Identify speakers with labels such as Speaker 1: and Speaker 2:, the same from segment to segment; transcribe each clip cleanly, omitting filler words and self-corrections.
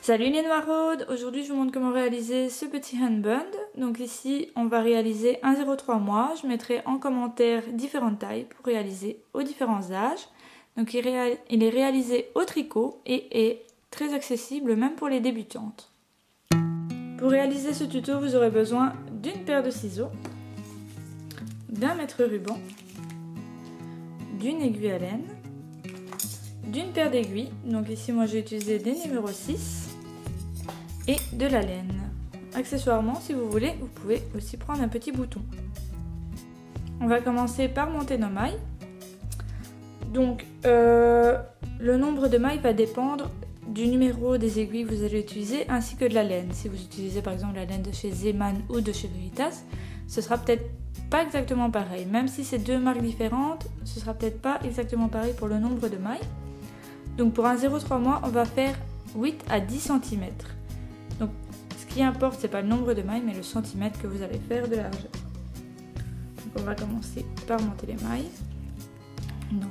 Speaker 1: Salut les noiraudes, aujourd'hui je vous montre comment réaliser ce petit handband. Donc ici on va réaliser un 0,3 mois, je mettrai en commentaire différentes tailles pour réaliser aux différents âges. Donc il est réalisé au tricot et est très accessible même pour les débutantes. Pour réaliser ce tuto vous aurez besoin d'une paire de ciseaux, d'un mètre ruban, d'une aiguille à laine, d'une paire d'aiguilles, donc ici moi j'ai utilisé des numéros 6, et de la laine. Accessoirement, si vous voulez, vous pouvez aussi prendre un petit bouton. On va commencer par monter nos mailles. Donc le nombre de mailles va dépendre du numéro des aiguilles que vous allez utiliser ainsi que de la laine. Si vous utilisez par exemple la laine de chez Zeman ou de chez Veritas, ce sera peut-être pas exactement pareil. Même si c'est deux marques différentes, ce sera peut-être pas exactement pareil pour le nombre de mailles. Donc pour un 0,3 mois, on va faire 8 à 10 cm. Donc ce qui importe, c'est pas le nombre de mailles, mais le centimètre que vous allez faire de largeur. Donc on va commencer par monter les mailles. Donc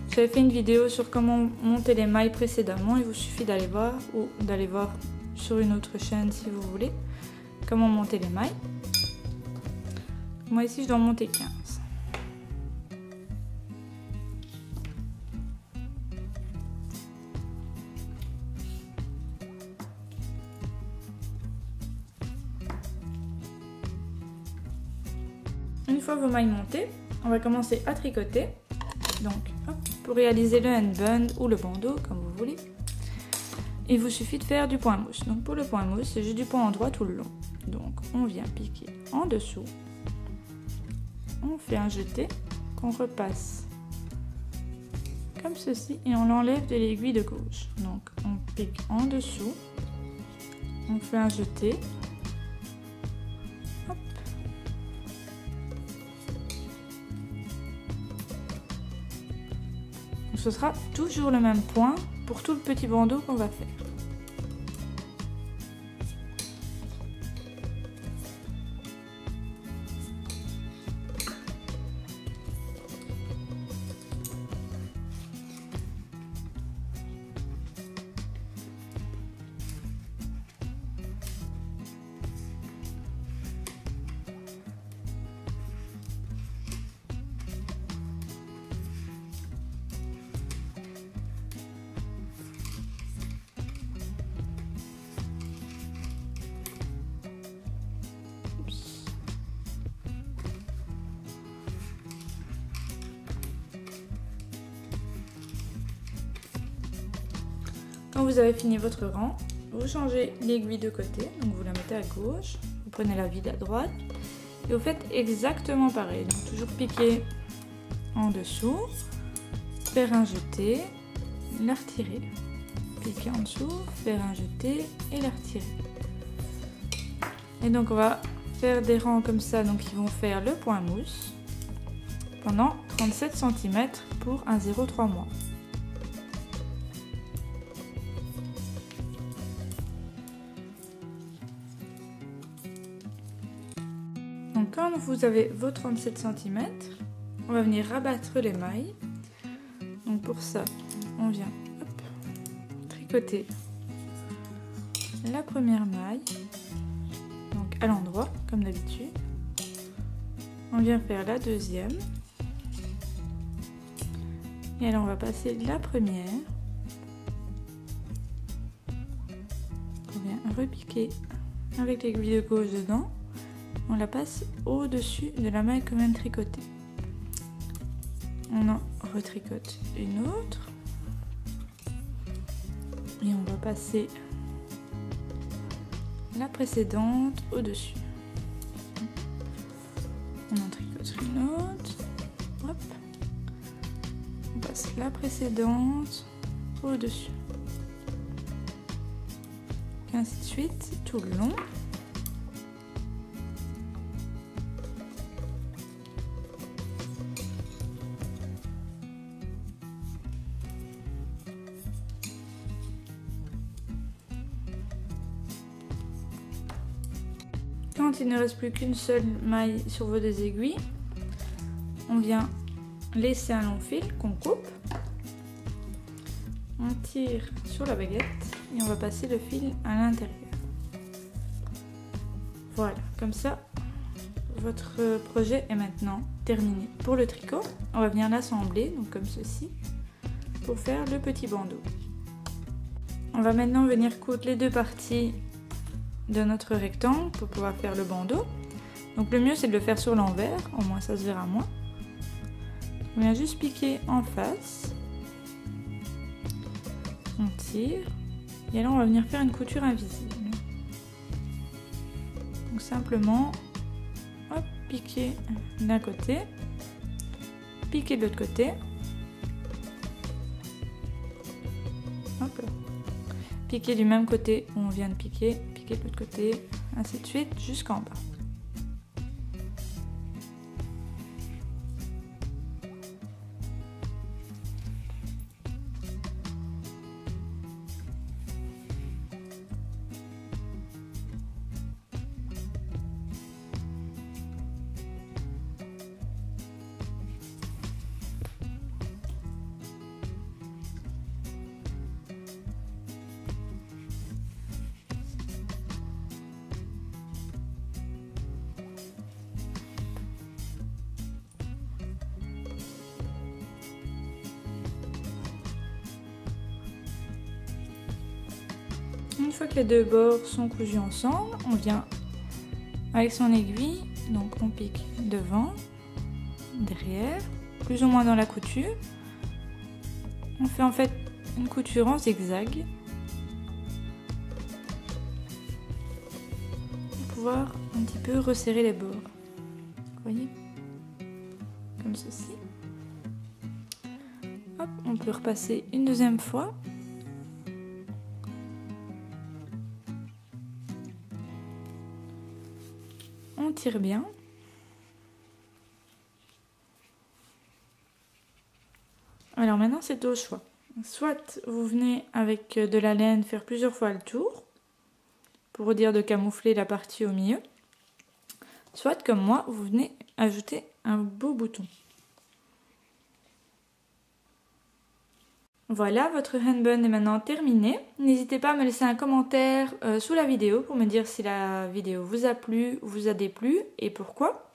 Speaker 1: j'avais fait une vidéo sur comment monter les mailles précédemment. Il vous suffit d'aller voir ou d'aller voir sur une autre chaîne si vous voulez comment monter les mailles. Moi ici je dois en monter 15. Une fois vos mailles montées, on va commencer à tricoter. Donc, hop, pour réaliser le handband ou le bandeau, comme vous voulez, il vous suffit de faire du point mousse. Donc pour le point mousse, c'est juste du point endroit tout le long. Donc on vient piquer en dessous, on fait un jeté, qu'on repasse comme ceci et on l'enlève de l'aiguille de gauche. Donc on pique en dessous, on fait un jeté. Hop. Ce sera toujours le même point pour tout le petit bandeau qu'on va faire. Quand vous avez fini votre rang, vous changez l'aiguille de côté, donc vous la mettez à gauche, vous prenez la vide à droite et vous faites exactement pareil. Donc toujours piquer en dessous, faire un jeté, la retirer, piquer en dessous, faire un jeté et la retirer. Et donc on va faire des rangs comme ça, donc ils vont faire le point mousse pendant 37 cm pour un 0,3 mois. Donc quand vous avez vos 37 cm, on va venir rabattre les mailles. Donc pour ça, on vient tricoter la première maille, donc à l'endroit comme d'habitude. On vient faire la deuxième. Et alors on va passer la première. On vient repiquer avec l'aiguille de gauche dedans. On la passe au-dessus de la maille qu'on vient de tricoter. On en retricote une autre. Et on va passer la précédente au-dessus. On en tricote une autre. Hop. On passe la précédente au-dessus. Et ainsi de suite tout le long. Quand il ne reste plus qu'une seule maille sur vos deux aiguilles, on vient laisser un long fil qu'on coupe, on tire sur la baguette et on va passer le fil à l'intérieur. Voilà, comme ça, votre projet est maintenant terminé. Pour le tricot, on va venir l'assembler, donc comme ceci, pour faire le petit bandeau. On va maintenant venir coudre les deux parties de notre rectangle pour pouvoir faire le bandeau. Donc le mieux c'est de le faire sur l'envers, au moins ça se verra moins. On vient juste piquer en face. On tire. Et là on va venir faire une couture invisible. Donc simplement, hop, piquer d'un côté, piquer de l'autre côté. Hop là. Piquer du même côté où on vient de piquer, piquer de l'autre côté, ainsi de suite jusqu'en bas. Une fois que les deux bords sont cousus ensemble, on vient avec son aiguille, donc on pique devant, derrière, plus ou moins dans la couture. On fait en fait une couture en zigzag pour pouvoir un petit peu resserrer les bords. Vous voyez, comme ceci. Hop, on peut repasser une deuxième fois. On tire bien. Alors maintenant c'est au choix. Soit vous venez avec de la laine faire plusieurs fois le tour pour dire de camoufler la partie au milieu. Soit comme moi, vous venez ajouter un beau bouton. Voilà, votre handbun est maintenant terminé. N'hésitez pas à me laisser un commentaire sous la vidéo pour me dire si la vidéo vous a plu, vous a déplu et pourquoi.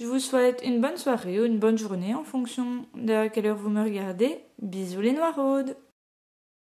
Speaker 1: Je vous souhaite une bonne soirée ou une bonne journée en fonction de à quelle heure vous me regardez. Bisous les noiraudes!